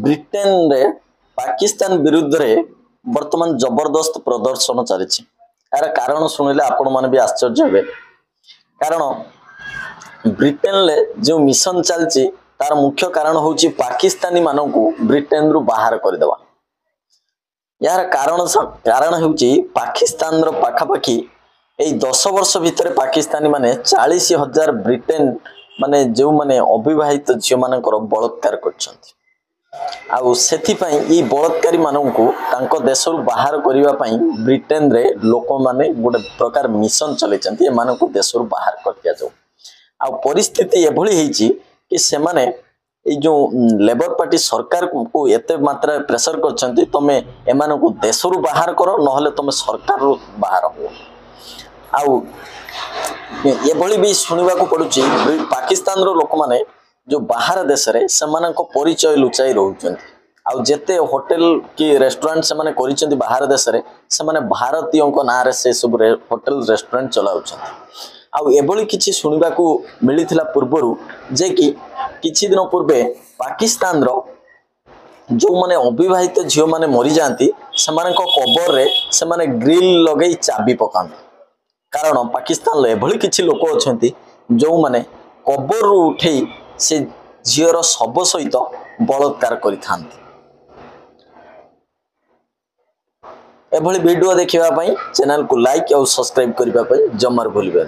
Britain रे पाकिस्तान विरुद्ध रे वर्तमान जबरदस्त प्रदर्शन चली यार कारण शुणिले आपण मैंने भी आश्चर्य हे कारण ब्रिटेन ले जो मिशन चलची तार मुख्य कारण होची पाकिस्तानी मानकू ब्रिटेन रु बाहर करदेवा यार कारण होची पाकिस्तान रो पाखापाखी एई 10 वर्ष भितर पाकिस्तानी माने 40,000 ब्रिटेन माने जो माने अविवाहित झियो मानकर बलात्कार करछंती आउ सेथि पई ई बलात्कारी मानकू तांको देशरु बाहर करिवा पई ब्रिटेन रे लोक माने गोटे प्रकार मिशन चलेचंती ए मानकू देशरु बाहर कर दिया जाऊ आउ परिस्थिति एभली हेची कि से माने ए जो लेबर पार्टी सरकार को एते मात्रा प्रेशर करछंती तमे ए मानकू देशरु बाहर करो नहले तमे सरकार रु बाहर हो आउ एभली भी सुनिबा को पडुची पाकिस्तान रो लोक माने जो बाहर देश रे समान को परिचय लुचाई रहउचंती आउ जेते होटल की रेस्टोरेंट से माने करिचंती बाहर देश रे से माने भारतीयों को ना रे से सब होटल रेस्टोरेंट चलाउचंती आउ एभली किछि सुनिबा को मिलिथिला पूर्वरु जे कि किछि दिन पूर्वे पाकिस्तान रो जो माने अविवाहित झियो माने मरि जांती समान को कबर रे से माने ग्रिल लगई चाबी पकांती कारण पाकिस्तान रे एभली किछि लोक अछंती जो माने कबर रु उठेई से झीर शव सहित बलात्कार करिथांती एभली वीडियो देखिबा पई चैनल को लाइक और सब्सक्राइब करिबा पई जमार भूलिबे।